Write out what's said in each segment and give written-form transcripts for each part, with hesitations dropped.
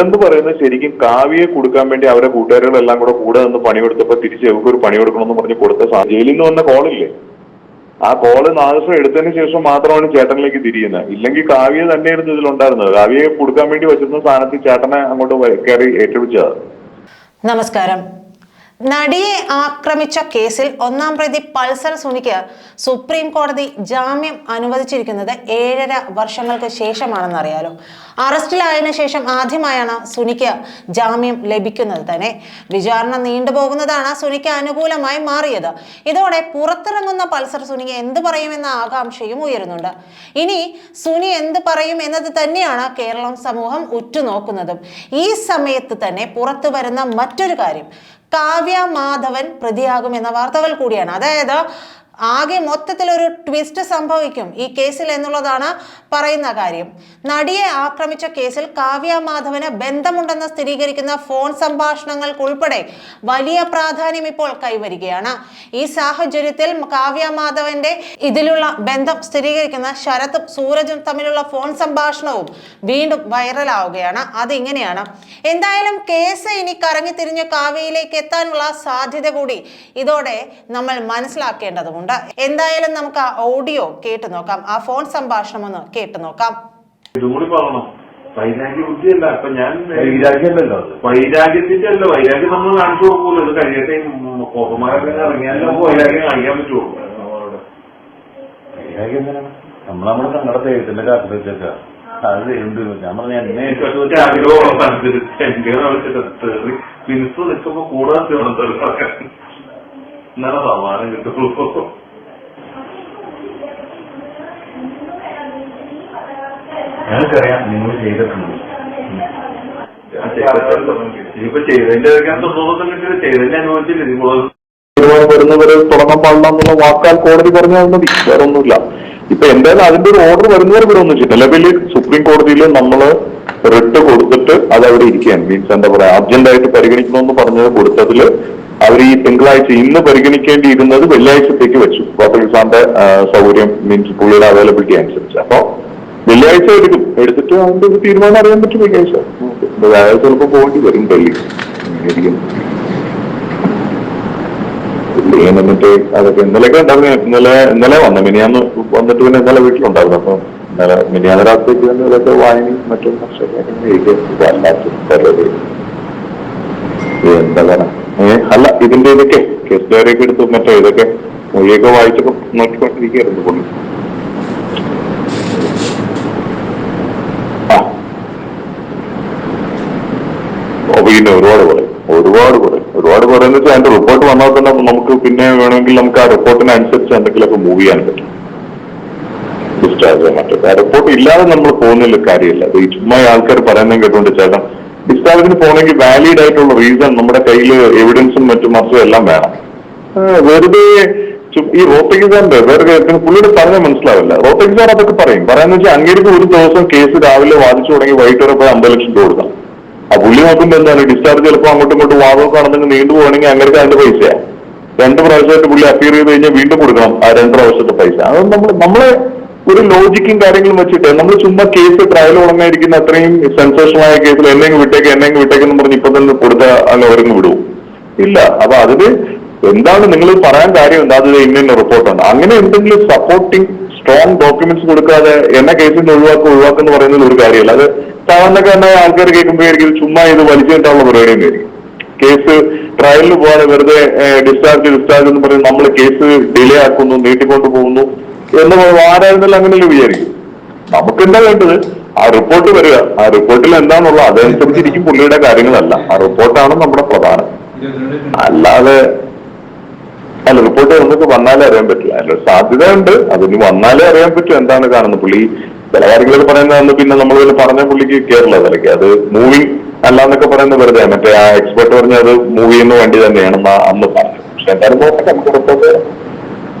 എന്ന് പറയുന്നത് ശരിക്കും കാവ്യയെ കൊടുക്കാൻ വേണ്ടി അവരെ കൂട്ടുകാരികളെല്ലാം കൂടെ നിന്ന് പണിയെടുത്തപ്പോ തിരിച്ച് ഇവർക്ക് ഒരു പണിയെടുക്കണമെന്ന് പറഞ്ഞ് കൊടുത്ത ജയിലിൽ നിന്ന് വന്ന കോളില്ലേ, ആ കോള് നാദൃശ്യം എടുത്തതിന് ശേഷം മാത്രമാണ് ചേട്ടനിലേക്ക് തിരിയുന്നത്. ഇല്ലെങ്കിൽ കാവ്യ തന്നെയായിരുന്നു ഇതിലുണ്ടായിരുന്നത്. കാവ്യയെ കൊടുക്കാൻ വേണ്ടി വെച്ചിരുന്ന സ്ഥാനത്ത് ചേട്ടനെ അങ്ങോട്ട് കയറി ഏറ്റെടുത്തത്. നമസ്കാരം. നടിയെ ആക്രമിച്ച കേസിൽ ഒന്നാം പ്രതി പൾസർ സുനിക്ക് സുപ്രീം കോടതി ജാമ്യം അനുവദിച്ചിരിക്കുന്നത് 7.5 വർഷങ്ങൾക്ക് ശേഷമാണെന്നറിയാലോ. അറസ്റ്റിലായതിനു ശേഷം ആദ്യമായാണ് സുനിക്ക് ജാമ്യം ലഭിക്കുന്നത് തന്നെ. വിചാരണ നീണ്ടുപോകുന്നതാണ് സുനിക്ക് അനുകൂലമായി മാറിയത്. ഇതോടെ പുറത്തിറങ്ങുന്ന പൾസർ സുനി എന്ത് പറയുമെന്ന ആകാംക്ഷയും ഉയരുന്നുണ്ട്. ഇനി സുനി എന്ത് പറയും എന്നത് തന്നെയാണ് കേരളം സമൂഹം ഉറ്റുനോക്കുന്നതും. ഈ സമയത്ത് തന്നെ പുറത്തു വരുന്ന മറ്റൊരു കാര്യം, കാവ്യ മാധവൻ പ്രതിയാകുമെന്ന വാർത്തകൾ കൂടിയാണ്. അതായത് ആകെ മൊത്തത്തിലൊരു ട്വിസ്റ്റ് സംഭവിക്കും ഈ കേസിൽ എന്നുള്ളതാണ് പറയുന്ന കാര്യം. നടിയെ ആക്രമിച്ച കേസിൽ കാവ്യ മാധവന് ബന്ധമുണ്ടെന്ന് സ്ഥിരീകരിക്കുന്ന ഫോൺ സംഭാഷണങ്ങൾക്കുൾപ്പെടെ വലിയ പ്രാധാന്യം ഇപ്പോൾ കൈവരികയാണ്. ഈ സാഹചര്യത്തിൽ കാവ്യ മാധവന്റെ ഇതിലുള്ള ബന്ധം സ്ഥിരീകരിക്കുന്ന ശരത്തും സൂരജും തമ്മിലുള്ള ഫോൺ സംഭാഷണവും വീണ്ടും വൈറലാവുകയാണ്. അതിങ്ങനെയാണ്. എന്തായാലും കേസ് ഇനി കറങ്ങി തിരിഞ്ഞ് കാവ്യയിലേക്ക് എത്താനുള്ള സാധ്യത കൂടി ഇതോടെ നമ്മൾ മനസ്സിലാക്കേണ്ടതുണ്ട്. എന്തായാലും നമുക്ക് ആ ഓഡിയോ കേട്ടു നോക്കാം, ആ ഫോൺ സംഭാഷണം ഒന്ന് കേട്ടു നോക്കാം. വൈരാഗ്യ ബുദ്ധിയല്ല. അപ്പൊ ഞാൻ വൈരാഗ്യമല്ലോ, വൈരാഗ്യത്തിന്റെ അല്ല, വൈരാഗ്യം നമ്മൾ കാണിച്ചു കൊടുക്കൂല്ലോ. ഇത് കഴിയട്ടെ, കോപ്പന്മാരൊക്കെ ഇറങ്ങിയാലും നമുക്ക് വൈരാഗ്യം കാണിക്കാൻ പറ്റുമോ? വൈരാഗ്യം എന്തിനാണ്? നമ്മളെ സങ്കടത്തെ എഴുത്തിന്റെ കാത്തിലേക്കാ അത് എന്ത് ഞാൻ പറഞ്ഞ എന്നെ ആഗ്രഹമുള്ള മിനിസ് നിൽക്കുമ്പോ കൂടാതെ എന്നാണ് സമാധാനം കിട്ടുള്ളൂ. ഞങ്ങൾക്കറിയാം നിങ്ങൾ ചെയ്തിട്ടുണ്ട്. ഇനിയിപ്പോ ചെയ്തതിന്റെ ചെയ്തതിന്റെ അനുഭവിച്ചില്ല. വരുന്നവരെ തുടങ്ങാൻ പാടില്ല എന്നുള്ള വാക്കാൽ കോടതി പറഞ്ഞാൽ മതി, വേറെ ഒന്നുമില്ല. ഇപ്പൊ എന്തായാലും അതിന്റെ ഒരു ഓർഡർ വരുന്നവർ ഇവിടെ ഒന്നും ചെയ്യും. നിലവിൽ സുപ്രീം കോടതിയിൽ നമ്മള് റിട്ട് കൊടുത്തിട്ട് അത് അവിടെ ഇരിക്കുകയാണ്. മീൻസ് എന്താ പറയാ, അർജന്റായിട്ട് പരിഗണിക്കണമെന്ന് പറഞ്ഞത് കൊടുത്തതില് അവർ ഈ തിങ്കളാഴ്ച ഇന്ന് പരിഗണിക്കേണ്ടിയിരുന്നത് വെള്ളിയാഴ്ചത്തേക്ക് വെച്ചു. കോട്ടലിസാന്റെ സൗകര്യം മീൻസ് പുള്ളിയുടെ അവൈലബിലിറ്റി അനുസരിച്ച്. അപ്പൊ വെള്ളിയാഴ്ച എടുത്തിട്ട് അതിന്റെ ഒരു തീരുമാനം അറിയാൻ പറ്റും. വെള്ളിയാഴ്ച വ്യാഴാഴ്ച ചിലപ്പോൾ പോകേണ്ടി വരും ഡൽഹി. എന്നിട്ട് അതൊക്കെ ഇന്നലെയൊക്കെ ഉണ്ടായിരുന്നു. ഇന്നലെ വന്നു, മിനിയാന്ന് വന്നിട്ട് പിന്നെ ഇന്നലെ വീട്ടിലുണ്ടായിരുന്നു. അപ്പൊ ഇന്നലെ മിനിയാന്ന് രാത്രിക്ക് തന്നെ ഇതൊക്കെ വായനയും മറ്റും എന്താ പറയാ അല്ല ഇതിന്റെ ഇതൊക്കെ കേസ് ഡയറിയൊക്കെ എടുത്ത് മറ്റേ ഇതൊക്കെ മൊഴിയൊക്കെ വായിച്ചപ്പോ നോക്കിക്കൊണ്ടിരിക്കുകയായിരുന്നു പുള്ളി. പിന്നെ ഒരുപാട് പറയുന്ന വെച്ചാൽ അതിന്റെ റിപ്പോർട്ട് വന്നാൽ തന്നെ നമുക്ക് പിന്നെ വേണമെങ്കിൽ നമുക്ക് ആ റിപ്പോർട്ടിനനുസരിച്ച് എന്തെങ്കിലുമൊക്കെ മൂവ് ചെയ്യാൻ പറ്റും. ഡിസ്ചാർജ് മറ്റേ ആ റിപ്പോർട്ട് ഇല്ലാതെ നമ്മൾ പോകുന്നില്ല കാര്യമില്ല. അത് ഈ ചുമ്മാ ആൾക്കാർ പറയുന്നത് കേട്ടോണ്ട് ചേട്ടൻ ഡിസ്ചാർജിന് പോകണമെങ്കിൽ വാലിഡ് ആയിട്ടുള്ള റീസൺ നമ്മുടെ കയ്യിൽ എവിഡൻസും മറ്റും മറിച്ചും എല്ലാം വേണം. വെറുതെ ഈ റോത്തകിസാറിന്റെ വേറെ പുള്ളിയുടെ പറഞ്ഞാൽ മനസ്സിലാവില്ല. റോത്തകിസാർ അതൊക്കെ പറയാന്ന് വെച്ചാൽ അങ്ങേക്ക് ഒരു ദിവസം കേസ് രാവിലെ വാദിച്ചു തുടങ്ങി വൈകിട്ട് വരെ പോയി 50 ലക്ഷം രൂപ കൊടുക്കണം. ആ പുള്ളി നോക്കുമ്പോ എന്താണ് ഡിസ്ചാർജ് ചിലപ്പോൾ അങ്ങോട്ടും ഇങ്ങോട്ടും വാദമൊക്കെ ആണെന്നെങ്കിൽ നീണ്ടു പോകണമെങ്കിൽ അങ്ങനെ അതിന്റെ പൈസയാണ്. 2 പ്രാവശ്യമായിട്ട് പുള്ളി അപ്പീർ ചെയ്ത് കഴിഞ്ഞാൽ വീണ്ടും കൊടുക്കണം ആ 2 പ്രാവശ്യത്തെ പൈസ. അത് നമ്മളെ ഒരു ലോജിക്കും കാര്യങ്ങളും വെച്ചിട്ട് നമ്മൾ ചുമ്മാ കേസ് ട്രയൽ ഉടങ്ങായിരിക്കുന്ന അത്രയും സെൻസേഷനായ കേസിൽ എന്നെങ്കിൽ വിട്ടേക്കെന്ന് പറഞ്ഞ് ഇപ്പൊ തന്നെ കൊടുത്താൽ അല്ല അവരങ്ങ് വിടുവോ? ഇല്ല. അപ്പൊ അതിന് എന്താണ് നിങ്ങൾ പറയാൻ കാര്യം എന്താ, അത് ഇന്ന റിപ്പോർട്ടാണ്. അങ്ങനെ എന്തെങ്കിലും സപ്പോർട്ടിങ് സ്ട്രോങ് ഡോക്യുമെന്റ്സ് കൊടുക്കാതെ എന്നെ കേസിൽ നിന്ന് ഒഴിവാക്കുന്ന പറയുന്നത് ഒരു കാര്യമല്ല. അത് സാധാരണക്കാരനായ ആൾക്കാർ കേൾക്കുമ്പോഴായിരിക്കും ചുമ്മാ ഇത് വലിച്ചിട്ടുള്ള പരിപാടിയും വരും. കേസ് ട്രയലിന് പോകാതെ വെറുതെ ഡിസ്ചാർജ് എന്ന് പറയും നമ്മൾ കേസ് ഡിലേ ആക്കുന്നു, നീട്ടിക്കൊണ്ടു പോകുന്നു എന്ന് ആരായിരുന്നല്ലോ അങ്ങനെയല്ലേ വിചാരിക്കും. നമുക്ക് എന്താ വേണ്ടത്, ആ റിപ്പോർട്ട് വരിക, ആ റിപ്പോർട്ടിൽ എന്താണുള്ളത് അതനുസരിച്ചിരിക്കും പുള്ളിയുടെ കാര്യങ്ങളല്ല. ആ റിപ്പോർട്ടാണ് നമ്മുടെ പ്രധാനം. അല്ലാതെ അല്ല റിപ്പോർട്ട് എന്നൊക്കെ വന്നാലേ അറിയാൻ പറ്റില്ല. അല്ല സാധ്യതയുണ്ട്, അതിന് വന്നാലേ അറിയാൻ പറ്റും എന്താണ് കാണുന്നത്. പുള്ളി ചില കാര്യങ്ങളൊക്കെ പറയുന്നതെന്ന് പിന്നെ നമ്മൾ പറഞ്ഞ പുള്ളിക്ക് കേരള തലയ്ക്ക് അത് മൂവിങ് അല്ലാന്നൊക്കെ പറയുന്നത് വെറുതെ. മറ്റേ ആ എക്സ്പെർട്ട് പറഞ്ഞ അത് മൂവ് ചെയ്യുന്ന വണ്ടി തന്നെയാണെന്ന് അന്ന് പറഞ്ഞു. പക്ഷെ എന്തായാലും നോക്കട്ടെ, നമുക്ക് റിപ്പോർട്ട്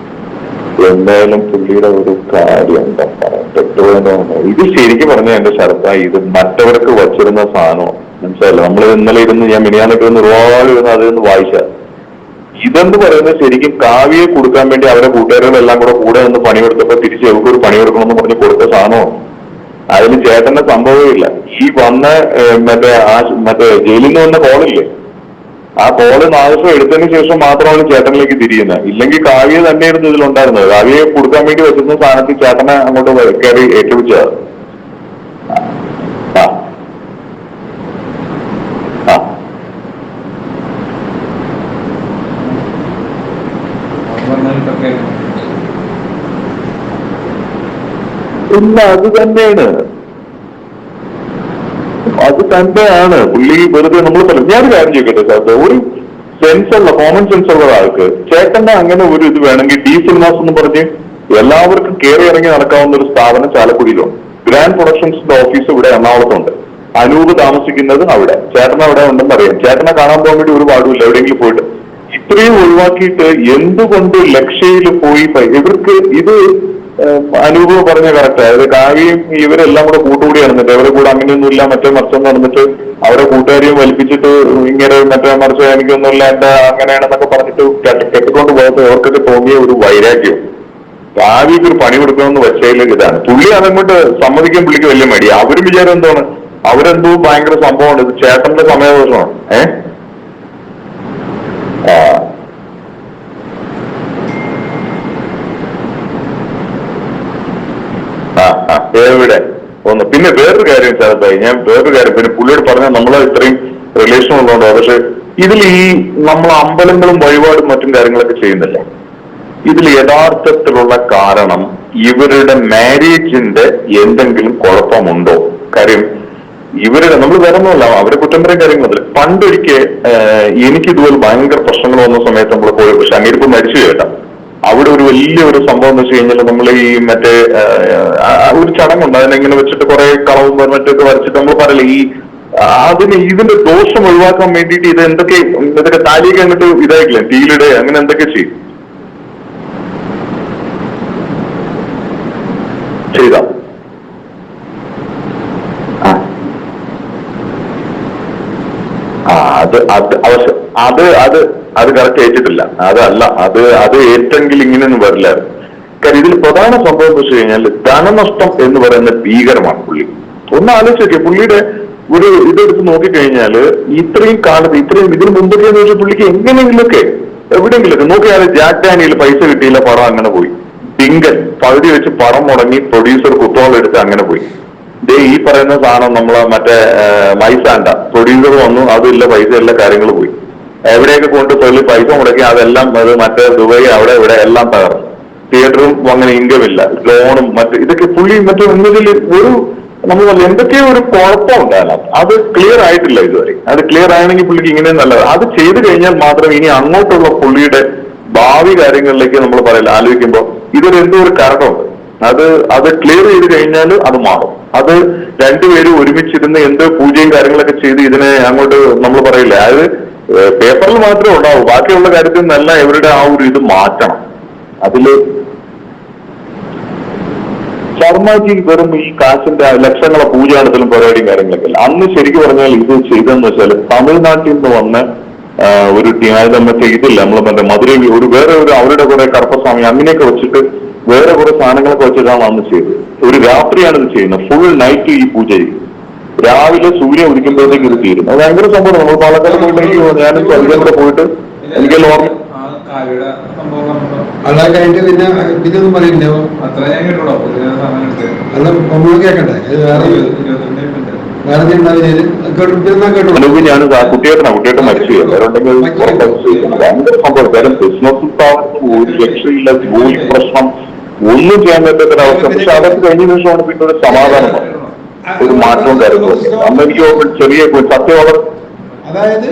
എന്തായാലും പുള്ളിയുടെ ഒരു കാര്യം എന്താ പറയാ, ഇത് ശരിക്കും പറഞ്ഞ എന്റെ ശരത്ത ഇത് മറ്റവർക്ക് വച്ചിരുന്ന സാധനം മനസ്സിലായില്ല. നമ്മൾ ഇന്നലെ ഞാൻ മിനിയാന്നൊക്കെ ഒരുപാട് ഇരുന്ന് അതൊന്ന് വായിച്ച ഇതെന്ന് പറയുന്നത് ശരിക്കും കാവ്യയെ കൊടുക്കാൻ വേണ്ടി അവരെ കൂട്ടുകാരികളെല്ലാം കൂടെ നിന്ന് പണിയെടുത്തപ്പോ തിരിച്ച് ഇവർക്ക് ഒരു പണിയെടുക്കണമെന്ന് പറഞ്ഞ് കൊടുത്ത സാധനമാണ്. അതിന് ചേട്ടന്റെ സംഭവമില്ല. ഈ വന്ന മറ്റേ ജയിലിൽ നിന്ന് വന്ന കോളില്ലേ, ആ കോള് നാഗസ്വം എടുത്തതിന് ശേഷം മാത്രമാണ് ചേട്ടനിലേക്ക് തിരിയുന്നത്. ഇല്ലെങ്കിൽ കാവ്യ തന്നെയായിരുന്നു ഇതിലുണ്ടായിരുന്നത്. കാവ്യയെ കൊടുക്കാൻ വേണ്ടി വെച്ചിരുന്ന സ്ഥാനത്ത് ചേട്ടനെ അങ്ങോട്ട് കയറി ഏറ്റുപിടിച്ചത്. ഇല്ല, അത് തന്നെയാണ് പുള്ളി വെറുതെ നമ്മൾ പറഞ്ഞു. ഞാനൊരു കാര്യം ചോദിക്കട്ടെ സാർ, ഒരു സെൻസുള്ള കോമൺ സെൻസ് ഉള്ള ആൾക്ക് ചേട്ടന്റെ അങ്ങനെ ഒരു ഇത് വേണമെങ്കിൽ ഡി സിനിമാസ് എന്ന് പറഞ്ഞ് എല്ലാവർക്കും കയറി ഇറങ്ങി നടക്കാവുന്ന ഒരു സ്ഥാപനം ചാലക്കുടിയിലുണ്ട്. ഗ്രാൻഡ് പ്രൊഡക്ഷൻസിന്റെ ഓഫീസ് ഇവിടെ എറണാകുളത്തുണ്ട്. അനൂപ് താമസിക്കുന്നത് അവിടെ. ചേട്ടൻ അവിടെ ഉണ്ടെന്ന് അറിയാം. ചേട്ടനെ കാണാൻ പോകാൻ വേണ്ടി ഒരു പാടുമില്ല എവിടെയെങ്കിലും പോയിട്ട്. ഇത്രയും ഒഴിവാക്കിയിട്ട് എന്തുകൊണ്ട് ലക്ഷയിൽ പോയി ഇവർക്ക് ഇത് അനൂപ് പറഞ്ഞ കറക്റ്റ്. അതായത് കാവ്യയും ഇവരെല്ലാം കൂടെ കൂട്ടുകൂടി നടന്നിട്ട് അവരെ കൂടെ അങ്ങനെയൊന്നുമില്ല മറ്റേ മറിച്ചം നടന്നിട്ട് അവരെ കൂട്ടുകാരെയും വലിപ്പിച്ചിട്ട് ഇങ്ങനെ മറ്റേ മറിച്ച് എനിക്കൊന്നുമില്ല എന്റെ അങ്ങനെയാണെന്നൊക്കെ പറഞ്ഞിട്ട് കെട്ടിക്കൊണ്ട് പോയപ്പോ അവർക്കൊക്കെ തോന്നിയ ഒരു വൈരാഗ്യം. കാവ്യക്ക് ഒരു പണി കൊടുക്കണമെന്ന് വെച്ചതിലേക്ക് ഇതാണ്. പുള്ളി അതങ്ങോട്ട് സമ്മതിക്കാൻ പുള്ളിക്ക് വലിയ മടി. അവരും വിചാരം എന്താണ്, അവരെന്തോ ഭയങ്കര സംഭവമാണ്, ഇത് ചേട്ടന്റെ സമയദോഷമാണ്. എവിടെ ഒന്ന്. പിന്നെ വേറൊരു കാര്യം സാറേ, ഞാൻ വേറൊരു കാര്യം പിന്നെ പുള്ളിയോട് പറഞ്ഞാൽ നമ്മൾ ഇത്രയും റിലേഷൻ ഉള്ളതുകൊണ്ടോ, പക്ഷെ ഇതിൽ ഈ നമ്മൾ അമ്പലങ്ങളും വഴിപാടും മറ്റും കാര്യങ്ങളൊക്കെ ചെയ്യുന്നില്ലേ, ഇതിൽ യഥാർത്ഥത്തിലുള്ള കാരണം ഇവരുടെ മാരേജിന്റെ എന്തെങ്കിലും കുഴപ്പമുണ്ടോ? കാര്യം ഇവരുടെ നമ്മൾ വരുന്നല്ല അവരെ കുറ്റം പറയാൻ കാര്യങ്ങളൊന്നുമില്ല. പണ്ടൊരിക്കൽ എനിക്കിതുപോലെ ഭയങ്കര പ്രശ്നങ്ങൾ വന്ന സമയത്ത് നമ്മൾ പോയി, പക്ഷെ അങ്ങേരിപ്പം മരിച്ചു കേട്ടാ. അവിടെ ഒരു വലിയൊരു സംഭവം എന്ന് വെച്ച് കഴിഞ്ഞാൽ നമ്മൾ ഈ മറ്റേ ഒരു ചടങ്ങുണ്ട്, അതിനെങ്ങനെ വെച്ചിട്ട് കുറെ കളവും മറ്റൊക്കെ വരച്ചിട്ട് നമ്മൾ പറയില്ല ഈ ഇതിന്റെ ദോഷം ഒഴിവാക്കാൻ വേണ്ടിയിട്ട് ഇത് ഇതൊക്കെ താലിയൊക്കെ എന്നിട്ട് ഇതായിട്ടില്ല തീയിലിടെ അങ്ങനെ എന്തൊക്കെ ചെയ്യും ചെയ്താ അത് കറക്റ്റ് ഏറ്റിട്ടില്ല. അതല്ല അത് ഏറ്റെങ്കിൽ ഇങ്ങനെയൊന്നും വരില്ല. കാര്യം ഇതിൽ പ്രധാന സംഭവം എന്ന് വെച്ച് കഴിഞ്ഞാൽ ധനനഷ്ടം എന്ന് പറയുന്ന ഭീകരമാണ്. പുള്ളി ഒന്ന് ആലോചിച്ചൊക്കെ പുള്ളിയുടെ ഒരു ഇതെടുത്ത് നോക്കിക്കഴിഞ്ഞാല് ഇത്രയും കാലത്ത് ഇതിന് മുമ്പൊക്കെ എന്ന് വെച്ചാൽ പുള്ളിക്ക് എങ്ങനെയെങ്കിലുമൊക്കെ എവിടെയെങ്കിലൊക്കെ നോക്കിയാൽ ജാക്ക് ഡാനിയിൽ പൈസ കിട്ടിയില്ല, പടം അങ്ങനെ പോയി. ടിങ്കൻ പകുതി വെച്ച് പടം മുടങ്ങി പ്രൊഡ്യൂസർ കുത്തോളെടുത്ത് അങ്ങനെ പോയി. ഈ പറയുന്ന സാധനം നമ്മളെ മറ്റേ മൈസാൻഡ പ്രൊഡ്യൂസർ വന്നു, അതില്ല പൈസ എല്ലാ കാര്യങ്ങൾ പോയി. എവിടെയൊക്കെ കൊണ്ട് തൊഴിൽ പൈസ മുടക്കി അതെല്ലാം അത് മറ്റേ ദുബായ് അവിടെ ഇവിടെ എല്ലാം തകർന്നു. തിയേറ്ററും അങ്ങനെ ഇൻകം ഇല്ല, ലോണും ഇതൊക്കെ പുള്ളി മറ്റേ ഒന്നുകിൽ ഒരു നമ്മൾ എന്തൊക്കെയോ ഒരു കുഴപ്പമുണ്ടാകാം. അത് ക്ലിയർ ആയിട്ടില്ല ഇതുവരെ. അത് ക്ലിയർ ആണെങ്കിൽ പുള്ളിക്ക് ഇങ്ങനെ നല്ലത്. അത് ചെയ്തു കഴിഞ്ഞാൽ മാത്രം ഇനി അങ്ങോട്ടുള്ള പുള്ളിയുടെ ഭാവി കാര്യങ്ങളിലേക്ക് നമ്മൾ പറയില്ല ആലോചിക്കുമ്പോൾ ഇതൊരു എന്തോ ഒരു കാരണമുണ്ട്. അത് ക്ലിയർ ചെയ്ത് കഴിഞ്ഞാൽ അത് മാറും. അത് രണ്ടുപേരും ഒരുമിച്ചിരുന്ന് എന്തോ പൂജയും കാര്യങ്ങളൊക്കെ ചെയ്ത് ഇതിനെ അങ്ങോട്ട് നമ്മൾ പറയില്ല. അത് പേപ്പറിൽ മാത്രമേ ഉണ്ടാവൂ, ബാക്കിയുള്ള കാര്യത്തിൽ നിന്നല്ല ഇവരുടെ ആ ഒരു ഇത് മാറ്റണം. അതില് ശർമ്മജി വെറും ഈ കാശിന്റെ ലക്ഷങ്ങളെ പൂജ നടത്തലും പരിപാടിയും കാര്യങ്ങളൊക്കെ അല്ല. അന്ന് ശരിക്കും പറഞ്ഞാൽ ഇത് ചെയ്തെന്ന് വെച്ചാൽ തമിഴ്നാട്ടിൽ നിന്ന് വന്ന ഒരു ടീം, അതായത് മറ്റേ ഇതില്ല നമ്മൾ മറ്റേ മധുര വേറെ ഒരു അവരുടെ കുറെ കറുപ്പസ്വാമി അങ്ങനെയൊക്കെ വെച്ചിട്ട് വേറെ കുറെ സാധനങ്ങളൊക്കെ വെച്ചിട്ടാണ് അന്ന് ചെയ്തത്. ഒരു രാത്രിയാണ് ഇത് ചെയ്യുന്നത്, ഫുൾ നൈറ്റ് ഈ പൂജ ചെയ്യും. രാവിലെ സൂര്യൻ ഉദിക്കുമ്പോഴത്തേക്ക് ഇത് തീരും. അത് ഭയങ്കര സംഭവം. നമ്മൾ പാലക്കാട് പോയിട്ടെങ്കിൽ ഞാനും അതിലൂടെ പോയിട്ട് എനിക്ക് ഓർമ്മ അല്ല കഴിഞ്ഞിട്ട് പിന്നൊന്നും പറയണ്ടോ? അത്ര ഞാൻ കേട്ടോ അല്ല നമ്മൾ കേക്കണ്ടേ? വേറെ ഞാൻ കുട്ടിയേട്ടൻ മരിച്ചു ഭയങ്കര സംഭവം. കാര്യം ബിസിനസ് സ്ഥാപനത്തിന് ഒരു രക്ഷയില്ല, ജോലി പ്രശ്നം ഒന്നും ചെയ്യാൻ പറ്റാത്തൊരവസ്ഥ. പക്ഷെ അതൊക്കെ കഴിഞ്ഞ ദിവസമാണ് പിന്നെ ഒരു സമാധാനം, ഒരു മാറ്റവും കാര്യങ്ങളും. അന്ന് എനിക്ക് ചെറിയ സത്യം അതായത്